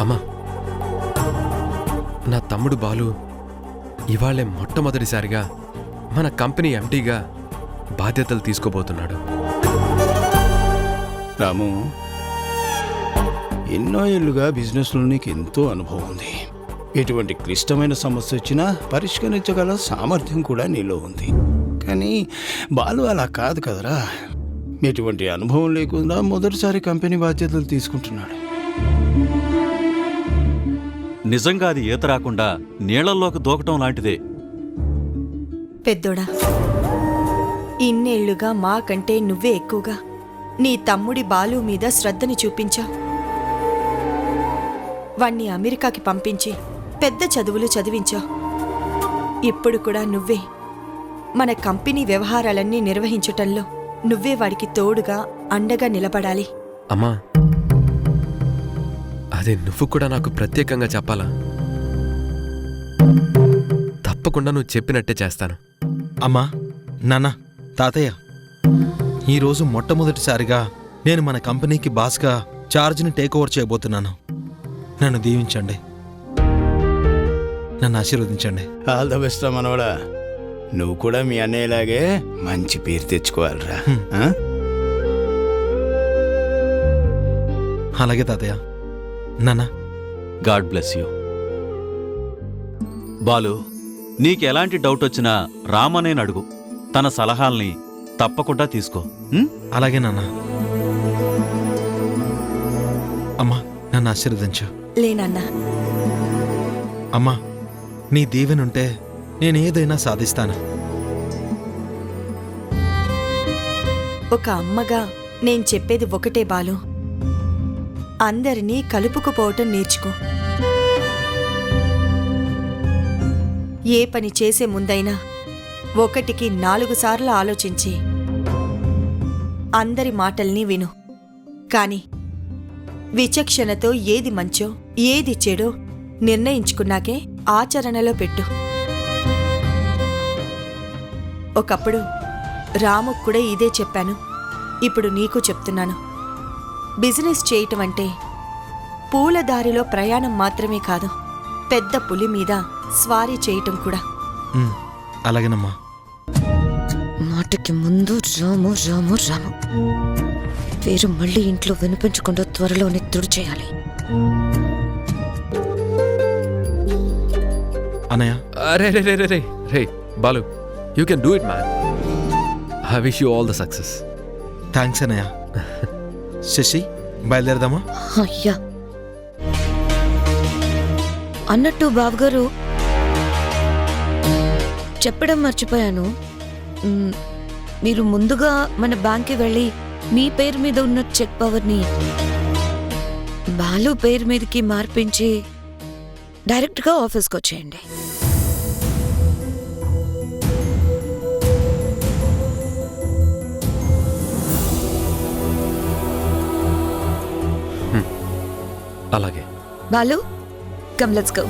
అమ్మా, నా తమ్ముడు బాలు ఇవాళే మొట్టమొదటిసారిగా మన కంపెనీ ఎండీగా బాధ్యతలు తీసుకోబోతున్నాడు. రాము, ఎన్నో ఏళ్లుగా బిజినెస్లో నీకు ఎంతో అనుభవం ఉంది. ఎటువంటి క్లిష్టమైన సమస్య వచ్చినా పరిష్కరించగల సామర్థ్యం కూడా నీలో ఉంది. కానీ బాలు అలా కాదు కదరా. ఎటువంటి అనుభవం లేకుండా మొదటిసారి కంపెనీ బాధ్యతలు తీసుకుంటున్నాడు. నిజంగా అది ఈత రాకుండా నీళ్లలోకి దూకటం లాంటిదే. పెద్దోడా, ఇన్నేళ్లుగా మాకంటే నువ్వే ఎక్కువగా నీ తమ్ముడి బాలు మీద శ్రద్ధని చూపించావు. వాణ్ణి అమెరికాకి పంపించి పెద్ద చదువులు చదివించావు. ఇప్పుడు కూడా నువ్వే మన కంపెనీ వ్యవహారాలన్నీ నిర్వహించటంలో నువ్వే వాడికి తోడుగా అండగా నిలబడాలి. అమ్మా, అదే నువ్వు కూడా నాకు ప్రత్యేకంగా చెప్పాలా? తప్పకుండా నువ్వు చెప్పినట్టే చేస్తాను. అమ్మా, నాన్న, తాతయ్య, ఈరోజు మొట్టమొదటిసారిగా నేను మన కంపెనీకి బాస్గా చార్జ్ని టేక్ ఓవర్ చేయబోతున్నాను. నన్ను దీవించండి, నన్ను ఆశీర్వదించండి. ఆల్ ద బెస్ట్ రా మనవడా. నువ్వు కూడా మీ అన్నయ్యలాగే మంచి పేరు తెచ్చుకోవాలిరా. అలాగే తాతయ్య. నాన్న, గాడ్ బ్లెస్ యూ. బాలు, నీకెలాంటి డౌట్ వచ్చినా రామనేని అడుగు. తన సలహాల్ని తప్పకుండా తీసుకో. అలాగే నాన్న. అమ్మా, నన్ను ఆశీర్వదించు. లేనన్నా. అమ్మా, నీ దీవెనుంటే నేనేదైనా సాధిస్తాను. ఒక అమ్మగా నేను చెప్పేది ఒకటే బాలు, అందరినీ కలుపుకుపోవటం నేర్చుకో. ఏ పని చేసే ముందైనా 1కి 4 సార్లు ఆలోచించి అందరి మాటల్ని విను. కాని విచక్షణతో ఏది మంచో ఏది చెడో నిర్ణయించుకున్నాకే ఆచరణలో పెట్టు. ఒకప్పుడు రాముకు కూడా ఇదే చెప్పాను, ఇప్పుడు నీకు చెప్తున్నాను. బిజినెస్ చేయటం అంటే పూలదారిలో ప్రయాణం మాత్రమే కాదు, పెద్ద పులి మీద స్వారీ చేయటం కూడా. అలాగేనమ్మా. మాటకి ముందు రాము రాము రాము పేరు మళ్ళీ ఇంట్లో వినిపించకుండా త్వరలోనే తుడిచేయాలి. అన్నయ్య. అరే రే రే రే రే Balu, you can do it man. I wish you all the success. Thanks అన్నయ్య. శశి, బయలుదేరదామా? అయ్యా, అన్నట్టు బాబుగారు చెప్పడం మర్చిపోయాను. మీరు ముందుగా మన బ్యాంక్కి వెళ్ళి మీ పేరు మీద ఉన్న చెక్ పవర్ని బాలు పేరు మీదకి మార్పించి డైరెక్ట్గా ఆఫీస్కి వచ్చేయండి. అలాగే. Balu, come let's go.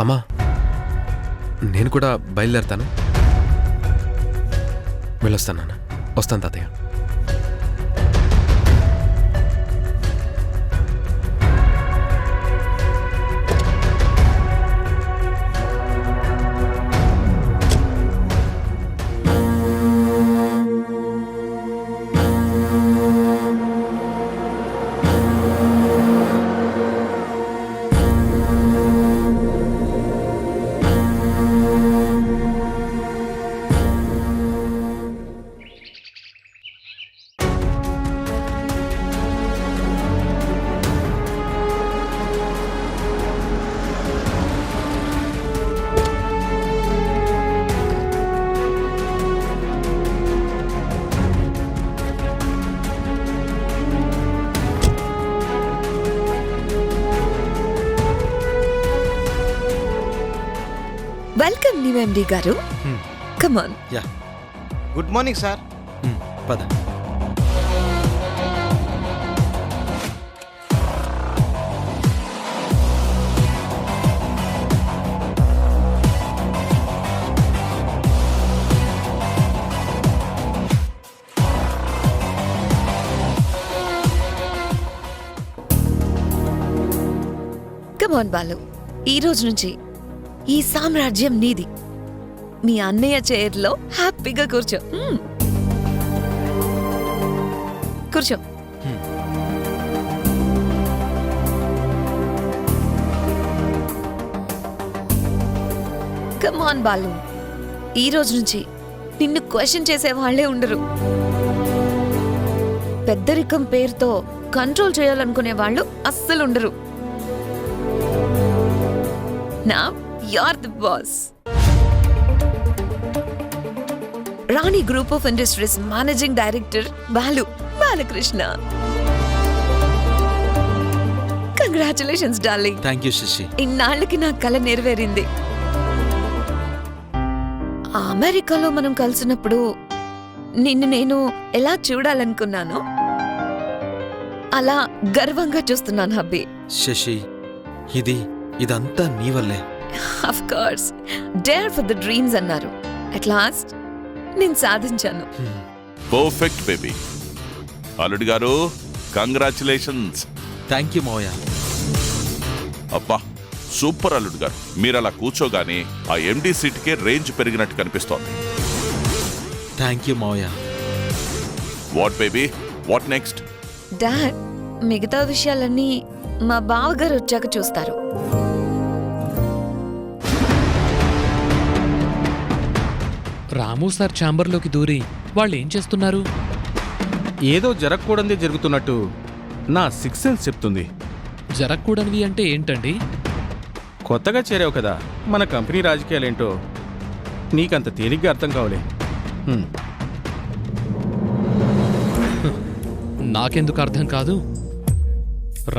అమ్మా, నేను కూడా బయలుదేరుతాను. వెళ్ళొస్తాను నాన్న. వస్తాను తాతయ్య. మార్నింగ్ ఎండి గారు. కమాన్. యా. Good morning sir. పద. కమాన్ బాలు, ఈ రోజు నుంచి ఈ సామ్రాజ్యం నీది. మీ అన్నయ్య చైర్లో హ్యాపీగా కూర్చో. కూర్చో. కమాన్ బాలు, ఈ రోజు నుంచి నిన్ను క్వశ్చన్ చేసే వాళ్ళే ఉండరు. పెద్దరికం పేరుతో కంట్రోల్ చేయాలనుకునే వాళ్ళు అస్సలు ఉండరు. Now you're the boss. Rani Group of Industries Managing Director Balakrishna. Congratulations, darling. Thank you Shashi. ఇన్నాళ్ళకి నా కల నెరవేరింది. అమెరికాలో మనం కలిసినప్పుడు నిన్ను నేను ఎలా చూడాలనుకున్నాను అలా గర్వంగా చూస్తున్నాను హబ్బీ. శశి, ఇదంతా నీ వల్లే. Of course, dare for the dreams అన్నారు. అట్ లాస్ట్ నేను సాధించాను. Perfect baby. అల్లుడు గారు, కంగ్రాచులేషన్స్. థ్యాంక్ యూ మావయ్య. అబ్బా సూపర్ అల్లుడు గారు. మీరు అలా కూర్చోగానే ఆ ఎండి సీట్కే రేంజ్ పెరిగినట్టు కనిపిస్తోంది. థ్యాంక్ యూ మావయ్య. What baby, what next? Dad, మిగతా విషయాలన్నీ మా బావగారు వచ్చాక చూస్తారు. రాము సార్ ఛాంబర్లోకి దూరి వాళ్ళు ఏం చేస్తున్నారు? ఏదో జరగకూడదే జరుగుతున్నట్టు నా సిక్స్ సెన్స్ చెప్తుంది. జరగకూడనివి అంటే ఏంటండి? కొత్తగా చేరావు కదా, మన కంపెనీ రాజకీయాలేంటో నీకంత తేలిగ్గా అర్థం కావలే. నాకెందుకు అర్థం కాదు?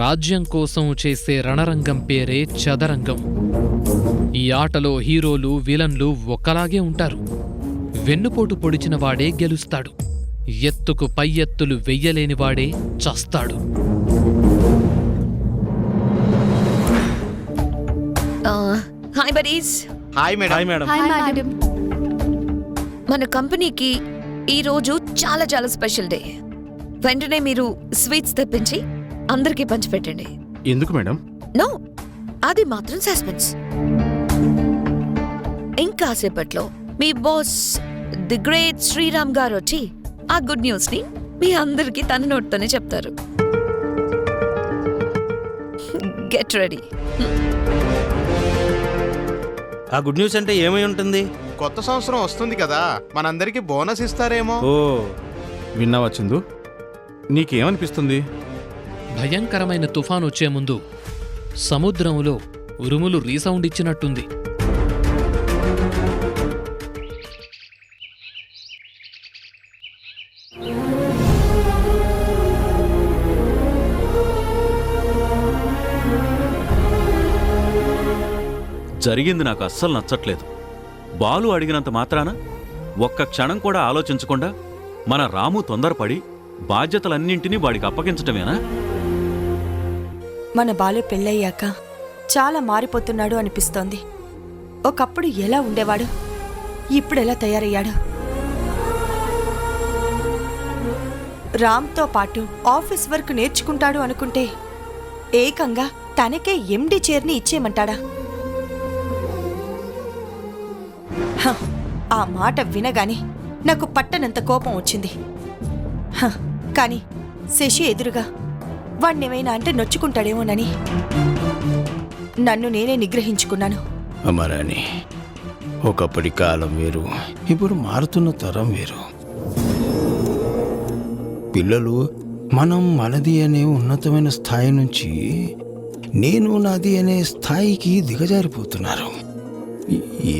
రాజ్యం కోసం చేసే రణరంగం పేరే చదరంగం. ఈ ఆటలో హీరోలు విలన్లు ఒక్కలాగే ఉంటారు. వెన్నుపోటు పొడిచిన వాడే గెలుస్తాడు. ఎత్తుకు పై ఎత్తులు వెయ్యలేనివాడే చస్తాడు. Hi buddies. Hi hi madam. మన కంపెనీకి ఈ రోజు చాలా చాలా స్పెషల్ డే. వెంటనే మీరు స్వీట్స్ తెప్పించి అందరికీ పంచిపెట్టండి. ఎందుకు మేడం? నో, అది మాత్రం సస్పెన్స్. ఇంకాసేపట్లో మీ బాస్ ది గ్రేట్ శ్రీరామ్ గారు వచ్చి ఆ గుడ్ న్యూస్ ని మీ అందరికీ తన నోట్తోనే చెప్తారు. Get ready. ఆ గుడ్ న్యూస్ అంటే ఏమై ఉంటుంది? కొత్త సంవత్సరం వస్తుంది కదా, మనందరికి బోనస్ ఇస్తారేమో. ఓ, విన్నావా చందు? నీకేమనిపిస్తుంది? భయంకరమైన తుఫాన్ వచ్చే ముందు సముద్రంలో ఉరుములు రీసౌండ్ ఇచ్చినట్టుంది. జరిగింది నాకు అస్సలు నచ్చట్లేదు. బాలు అడిగినంత మాత్రాన ఒక్క క్షణం కూడా ఆలోచించకుండా మన రాము తొందరపడి బాధ్యతలన్నింటినీ వాడికి అప్పగించటమేనా? మన బాలు పెళ్ళయ్యాక చాలా మారిపోతున్నాడు అనిపిస్తోంది. ఒకప్పుడు ఎలా ఉండేవాడు, ఇప్పుడెలా తయారయ్యాడు. రామ్తో పాటు ఆఫీస్ వర్క్ నేర్చుకుంటాడు అనుకుంటే ఏకంగా తనకే ఎండి చైర్ని ఇచ్చేయమంటాడా? ఆ మాట వినగానే నాకు పట్టనంత కోపం వచ్చింది. కానీ శశి ఎదురుగా వాణ్ణేమైనా అంటే నొచ్చుకుంటాడేమోనని నన్ను నేనే నిగ్రహించుకున్నాను. అమరాని, ఒకప్పటి కాలం వేరు, ఇప్పుడు మారుతున్న తరం వేరు. పిల్లలు మనం మనది అనే ఉన్నతమైన స్థాయి నుంచి నేను నాది అనే స్థాయికి దిగజారిపోతున్నారు.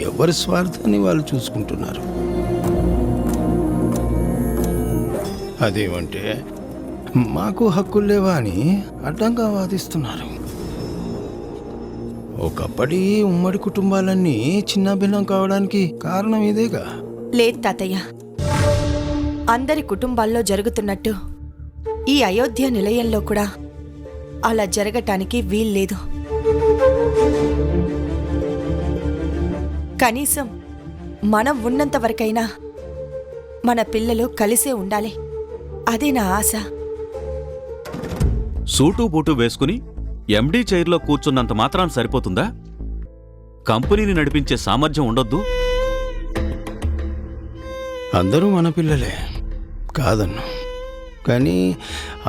ఎవరి స్వార్థాన్ని వాళ్ళు చూసుకుంటున్నారు. అదేమంటే మాకు హక్కులు లేవా అని అడ్డంగా వాదిస్తున్నారు. ఒకప్పటి ఉమ్మడి కుటుంబాలన్నీ చిన్న భిన్నం కావడానికి కారణం ఇదేగా. లేదు తాతయ్య, అందరి కుటుంబాల్లో జరుగుతున్నట్టు ఈ అయోధ్య నిలయంలో కూడా అలా జరగటానికి వీల్లేదు. కనీసం మనం ఉన్నంత వరకైనా మన పిల్లలు కలిసే ఉండాలి. అదే నా ఆశ. సూటు బూటు వేసుకుని ఎండీ చైర్లో కూర్చున్నంత మాత్రాన సరిపోతుందా? కంపెనీని నడిపించే సామర్థ్యం ఉండొద్దు? అందరూ మన పిల్లలే కాదన్ను, కానీ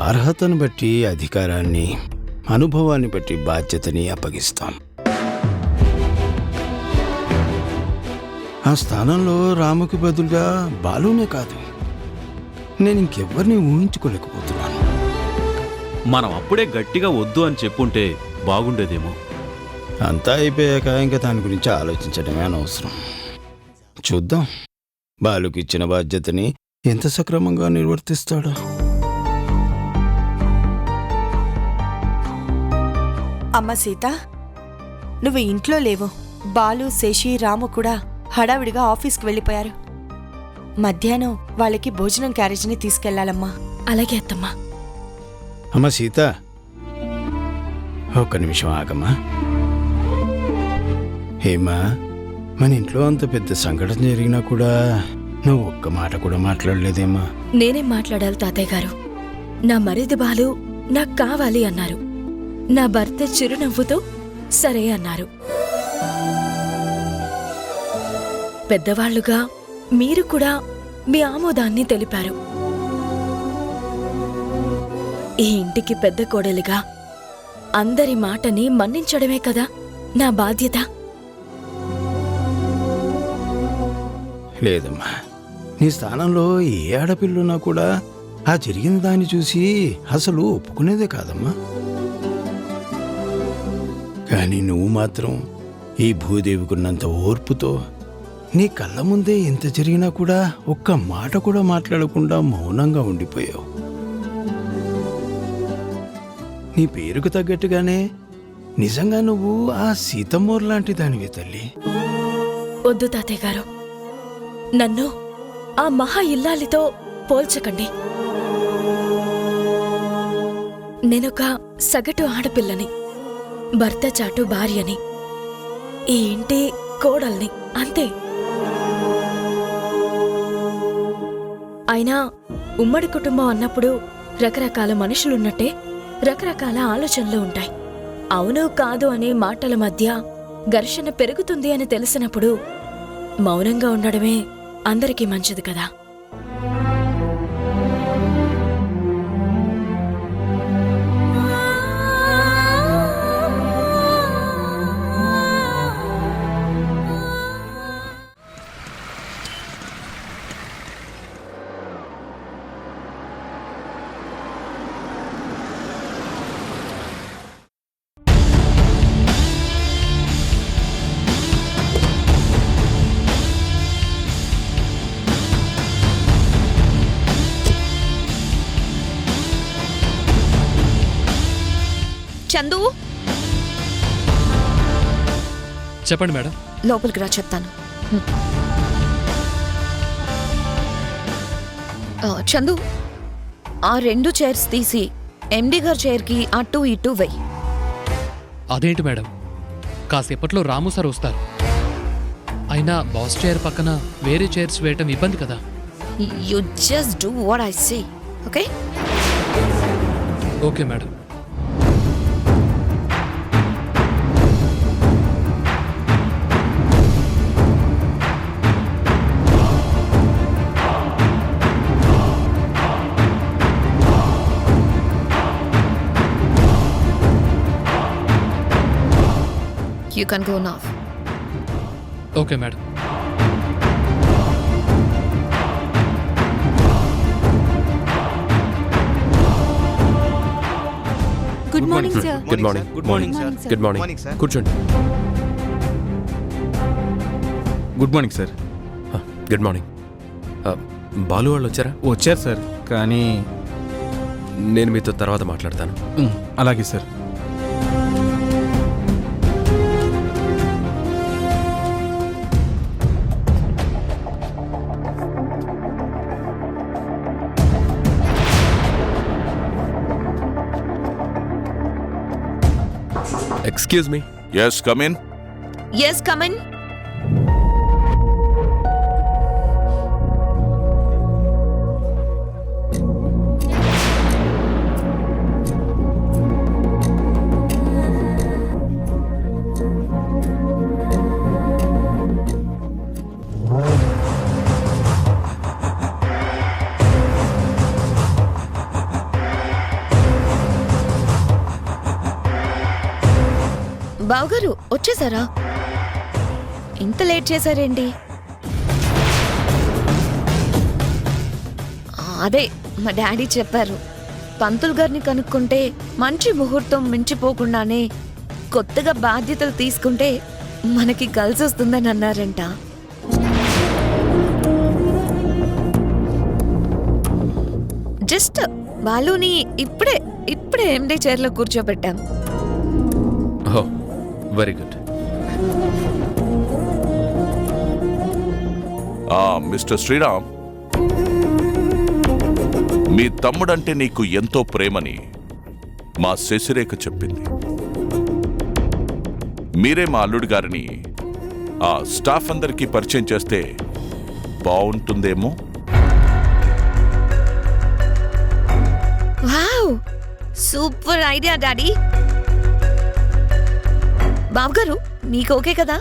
అర్హతను బట్టి అధికారాన్ని, అనుభవాన్ని బట్టి బాధ్యతని అప్పగిస్తాం. ఆ స్థానంలో రాముకి బదులుగా బాలునే కాదు, నేను ఇంకెవ్వరిని ఊహించుకోలేకపోతున్నాను. మనం అప్పుడే గట్టిగా వద్దు అని చెప్పుంటే బాగుండేదేమో. అంతా అయిపోయాక ఇంకా దాని గురించి ఆలోచించడమే అనవసరం. చూద్దాం బాలుకి ఇచ్చిన బాధ్యతని ఎంత సక్రమంగా నిర్వర్తిస్తాడో. అమ్మ సీత, నువ్వు ఇంట్లో లేవు. బాలు, శశి, రాము కూడా హడావిడిగా ఆఫీస్కి వెళ్ళిపోయారు. మధ్యాహ్నం వాళ్ళకి భోజనం క్యారేజీని తీసుకెళ్లాలమ్మా. అలాగే అత్తమ్మా. అమ్మ సీత, ఒక్క నిమిషం ఆగమ్మా. హేమా, మన ఇంట్లో అంత పెద్ద సంఘటన జరిగినా కూడా నువ్వు ఒక్క మాట కూడా మాట్లాడలేదేమ్మా? నేనేం మాట్లాడాలి తాతయ్య గారు? నా మరిది బాలు నాకు కావాలి అన్నారు. నా భర్త చిరునవ్వుతో సరే అన్నారు. పెద్దవాళ్లుగా మీరు కూడా మీ ఆమోదాన్ని తెలిపారు. ఈ ఇంటికి పెద్ద కోడలిగా అందరి మాటని మన్నించడమే కదా నా బాధ్యత. లేదమ్మా, నీ స్థానంలో ఏ ఆడపిల్లున్నా కూడా ఆ జరిగిన దాన్ని చూసి అసలు ఒప్పుకునేదే కాదమ్మా. కానీ నువ్వు మాత్రం ఈ భూదేవికున్నంత ఓర్పుతో నీ కళ్ళ ముందే ఎంత జరిగినా కూడా ఒక్క మాట కూడా మాట్లాడకుండా మౌనంగా ఉండిపోయావు. నీ పేరుకు తగ్గట్టుగానే నిజంగా నువ్వు ఆ సీతమ్మోర్ లాంటి దానివి తల్లి. వద్దు తాతయ్య గారు, నన్ను ఆ మహా ఇల్లాలితో పోల్చకండి. నేనొక సగటు ఆడపిల్లని, భర్త చాటు భార్యని, ఈ ఇంటి కోడల్ని, అంతే. అయినా ఉమ్మడి కుటుంబం అన్నప్పుడు రకరకాల మనుషులున్నట్టే రకరకాల ఆలోచనలు ఉంటాయి. అవును కాదు అనే మాటల మధ్య ఘర్షణ పెరుగుతుంది అని తెలిసినప్పుడు మౌనంగా ఉండడమే అందరికీ మంచిది కదా. చందు, చెప్పండి మేడం. లోపలికి రా, చెప్తాను. చందు, ఆ 2 చైర్స్ తీసి ఎండి గారి చైర్కి అటు ఇటు వెయ్యి. అదేంటి మేడం, కాసేపట్లో రాము సార్ వస్తారు. అయినా బాస్ చైర్ పక్కన వేరే చైర్స్ వేయటం ఇబ్బంది కదా. You just do what I say, okay? Okay madam. You can go now. Okay madam. Good morning sir. Good morning. Good morning sir. Good morning. కూర్చోండి. Good morning sir. Good morning. Balu వాళ్ళు వచ్చారా? వచ్చారు sir, కానీ నేను మీతో తర్వాత మాట్లాడతాను. అలాగే sir. Excuse me. Yes come in. Yes come in. బావగారు వచ్చేసారా? ఇంత లేట్ చేశారేంటి? అదే మా డాడీ చెప్పారు, పంతులు గారిని కనుక్కుంటే మంచి ముహూర్తం మించిపోకుండానే కొత్తగా బాధ్యతలు తీసుకుంటే మనకి కలిసి వస్తుందని అన్నారంట. జస్ట్ బాలుని ఇప్పుడే ఎండి చైర్లో కూర్చోబెట్టాం. ఓ వెరీ గుడ్. మిస్టర్ శ్రీరామ్, మీ తమ్ముడంటే నీకు ఎంతో ప్రేమని మా శశిరేఖ చెప్పింది. మీరే మా అల్లుడు గారిని ఆ స్టాఫ్ అందరికీ పరిచయం చేస్తే బాగుంటుందేమో. Wow, super idea daddy. బావగారు మీకు ఓకే కదా?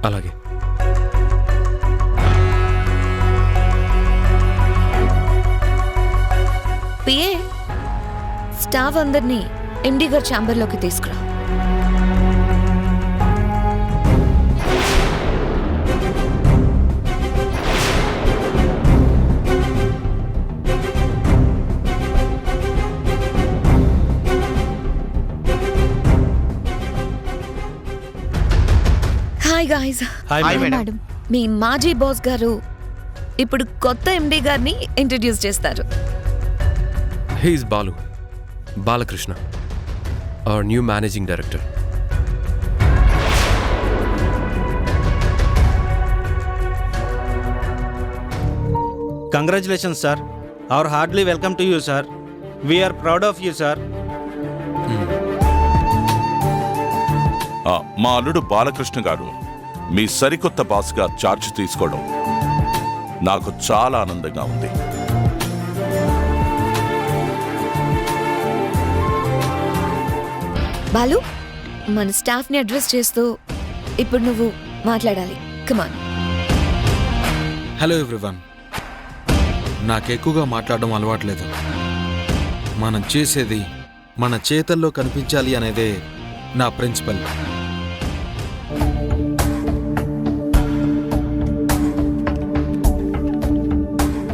అలాగే. పిఏ, స్టాఫ్ అందరినీ ఎండి గారి ఛాంబర్లోకి తీసుకురా. Hi guys. Hi madam. మీ మాజీ బాస్ గారు ఇప్పుడు కొత్త ఎండి గారిని ఇంట్రడ్యూస్ చేస్తారు. He is Balu, Balakrishna, our new managing director. Congratulations sir. Our hardly welcome to you sir. We are proud of you sir. మా అల్లుడు బాలకృష్ణ గారు మీ సరికొత్త బాస్గా ఛార్జ్ తీసుకోవడం నాకు చాలా ఆనందంగా ఉంది. బాలు, మన స్టాఫ్ ని అడ్రస్ చేస్తూ ఇప్పుడు నువ్వు మాట్లాడాలి. కమాన్. Hello everyone. నాకెక్కువగా మాట్లాడడం అలవాట్లేదు. మనం చేసేది మన చేతల్లో కనిపించాలి అనేదే నా ప్రిన్సిపల్.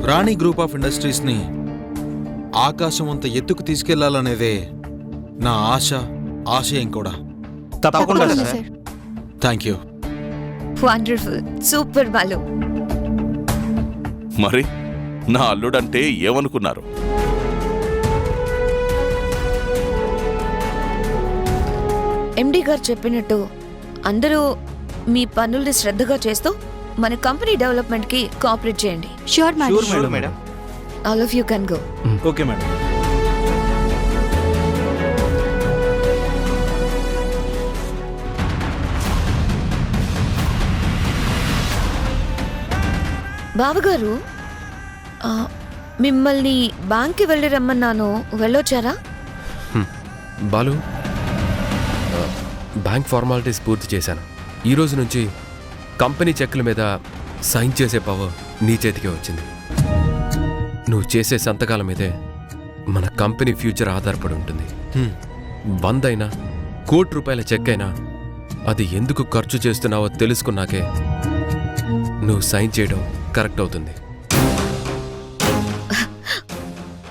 రాణి గ్రూప్ ఆఫ్ ఇండస్ట్రీస్ని ఆకాశం అంత ఎత్తుకు తీసుకెళ్లాలనేదే నా ఆశయం కూడా. తప్పకుండా sir. Sir. Thank you. Wonderful, super Balu. మరి నా అల్లుడంటే ఏమనుకున్నారు? ఎండి గారు చెప్పినట్టు అందరూ మీ పనుల్ని శ్రద్ధగా చేస్తూ మన కంపెనీ డెవలప్మెంట్ కి కోఆపరేట్ చేయండి. Sure madam. All of you can go. Okay madam. బావగారు, మిమ్మల్ని బ్యాంక్కి వెళ్ళి రమ్మన్నాను, వెళ్ళొచ్చారా? బాలు, బ్యాంక్ ఫార్మాలిటీస్ పూర్తి చేశాను. ఈ రోజు నుంచి కంపెనీ చెక్కుల మీద సైన్ చేసే పవర్ నీ చేతికే వచ్చింది. నువ్వు చేసే సంతకాల మీదే మన కంపెనీ ఫ్యూచర్ ఆధారపడి ఉంటుంది. 100 అయినా ₹1,00,00,000 చెక్ అయినా అది ఎందుకు ఖర్చు చేస్తున్నావో తెలుసుకున్నాకే నువ్వు సైన్ చేయడం కరెక్ట్ అవుతుంది.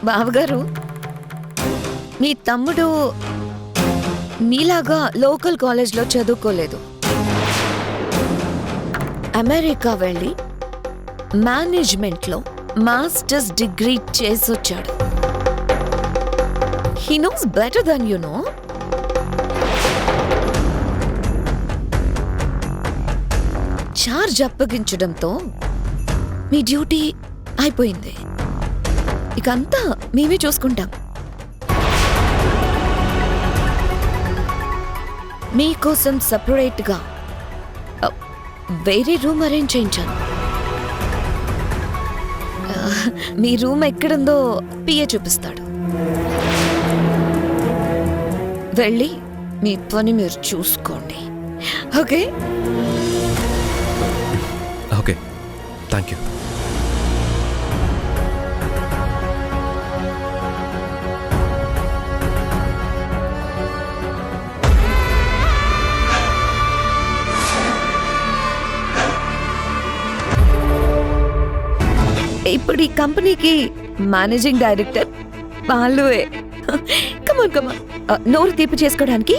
బావగారు, మీ తమ్ముడు మీలాగా లోకల్ కాలేజ్లో చదువుకోలేదు. అమెరికా వెళ్ళి మేనేజ్మెంట్లో మాస్టర్స్ డిగ్రీ చేసొచ్చాడు. He knows better than you know. Charge అప్పగించడంతో మీ డ్యూటీ అయిపోయింది. ఇక అంతా మేమే చూసుకుంటాం. మీకోసం సపరేట్గా వేరే రూమ్ అరేంజ్ చేయించాను. మీ రూమ్ ఎక్కడుందో పిఏ చూపిస్తాడు. వెళ్ళి మీ పని మీరు చూసుకోండి. ఓకే? Okay, thank you. ఇప్పుడు ఈ కంపెనీకి మేనేజింగ్ డైరెక్టర్ బాలువే. కమాన్ కమాన్, నోరు తీపి చేసుకోవడానికి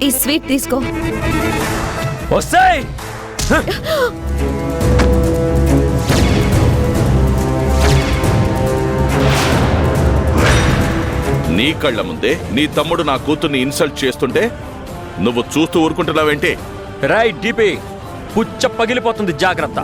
ఈ స్వీట్ తీసుకో. వస్తాయి. నీ కళ్ళ ముందే నీ తమ్ముడు నా కూతుర్ని ఇన్సల్ట్ చేస్తుంటే నువ్వు చూస్తూ ఊరుకుంటున్నావేంటి? రైట్ డిపి, పుచ్చ పగిలిపోతుంది, జాగ్రత్త.